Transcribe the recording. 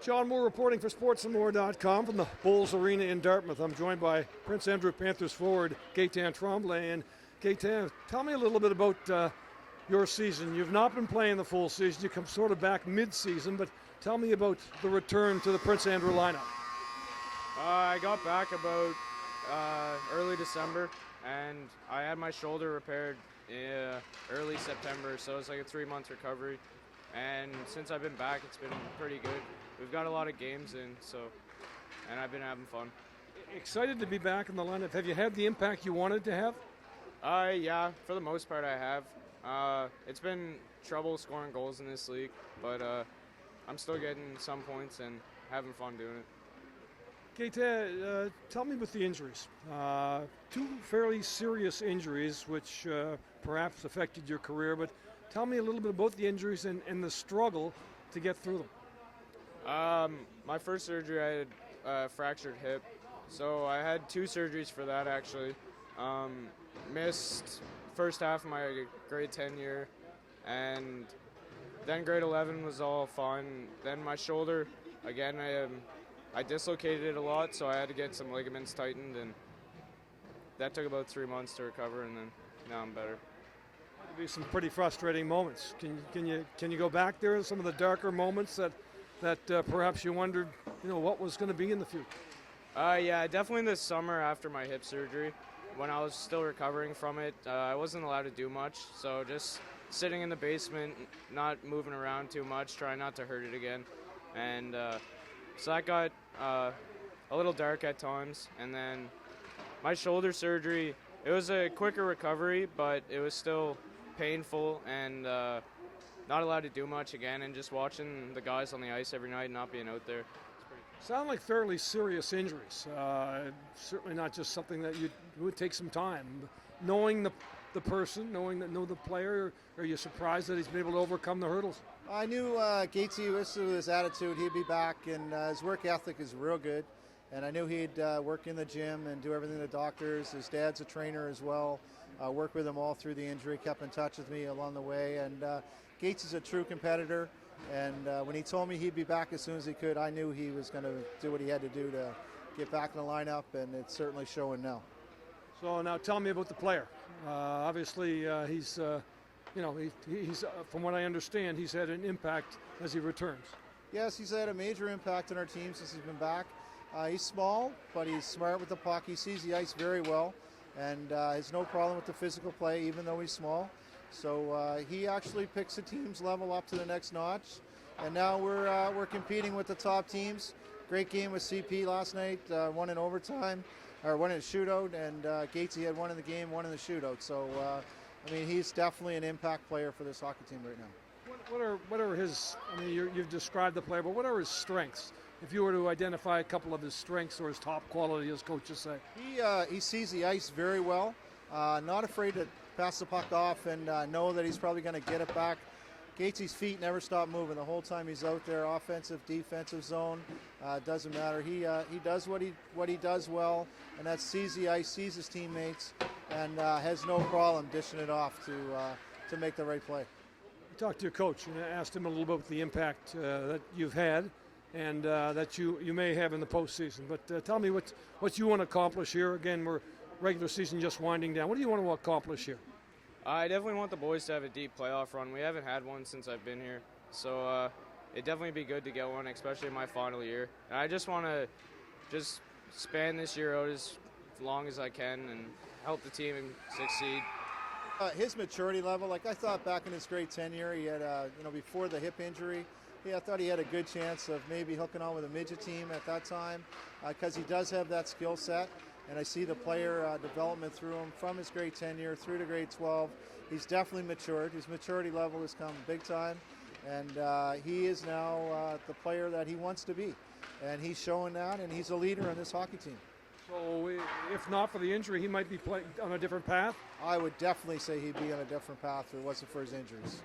John Moore reporting for sportsandmore.com from the Bowls Arena in Dartmouth. I'm joined by Prince Andrew Panthers forward Gaetan Tremblay. And Gaetan, tell me a little bit about your season. You've not been playing the full season. You come sort of back mid-season, but tell me about the return to the Prince Andrew lineup. I got back about early December, and I had my shoulder repaired early September, so it's like a 3-month recovery. And since I've been back, it's been pretty good. We've got a lot of games in, and I've been having fun. Excited to be back in the lineup. Have you had the impact you wanted to have? Yeah, for the most part I have. It's been trouble scoring goals in this league, but I'm still getting some points and having fun doing it. Gaetan, tell me about the injuries. Two fairly serious injuries which perhaps affected your career, but tell me a little bit about the injuries and the struggle to get through them. My first surgery, I had a fractured hip, so I had 2 surgeries for that actually. Missed first half of my grade 10 year, and then grade 11 was all fine. Then my shoulder, again, I dislocated it a lot, so I had to get some ligaments tightened, and that took about 3 months to recover, and then now I'm better. There'll be some pretty frustrating moments. Can you go back there to some of the darker moments that perhaps you wondered, what was going to be in the future? Yeah, definitely this summer after my hip surgery, when I was still recovering from it, I wasn't allowed to do much, so just sitting in the basement, not moving around too much, trying not to hurt it again, and so that got a little dark at times. And then my shoulder surgery, it was a quicker recovery, but it was still painful and not allowed to do much again, and just watching the guys on the ice every night and not being out there. Sound like fairly serious injuries. Certainly not just something that would take some time. Knowing the person, know the player, are you surprised that he's been able to overcome the hurdles? I knew Gatesy, with his attitude, he'd be back, and his work ethic is real good. And I knew he'd work in the gym and do everything the doctors. His dad's a trainer as well. Worked with him all through the injury, kept in touch with me along the way. And Gates is a true competitor. And when he told me he'd be back as soon as he could, I knew he was going to do what he had to do to get back in the lineup, and it's certainly showing now. So now tell me about the player. Obviously, he's from what I understand, he's had an impact as he returns. Yes, he's had a major impact on our team since he's been back. He's small, but he's smart with the puck. He sees the ice very well, and has no problem with the physical play, even though he's small. So he actually picks the team's level up to the next notch. And now we're competing with the top teams. Great game with CP last night, one in overtime, or one in a shootout, and Gatesy had one in the game, one in the shootout. So, he's definitely an impact player for this hockey team right now. What are his, you've described the player, but what are his strengths? If you were to identify a couple of his strengths or his top quality, as coaches say. He sees the ice very well, not afraid to pass the puck off and know that he's probably going to get it back. Gatesy's feet never stop moving the whole time he's out there, offensive, defensive zone, doesn't matter. He does what he does well, and that sees the ice, sees his teammates, and has no problem dishing it off to make the right play. You talked to your coach and asked him a little bit about the impact that you've had and that you may have in the postseason. But tell me what you want to accomplish here. Again, we're regular season just winding down. What do you want to accomplish here? I definitely want the boys to have a deep playoff run. We haven't had one since I've been here, so it'd definitely be good to get one, especially in my final year. And I just want to span this year out as long as I can and help the team succeed. His maturity level, I thought back in his grade 10 year, he had, before the hip injury, I thought he had a good chance of maybe hooking on with a midget team at that time, because he does have that skill set. And I see the player development through him from his grade 10 year through to grade 12. He's definitely matured. His maturity level has come big time. And he is now the player that he wants to be. And he's showing that, and he's a leader on this hockey team. So if not for the injury, he might be playing on a different path? I would definitely say he'd be on a different path if it wasn't for his injuries.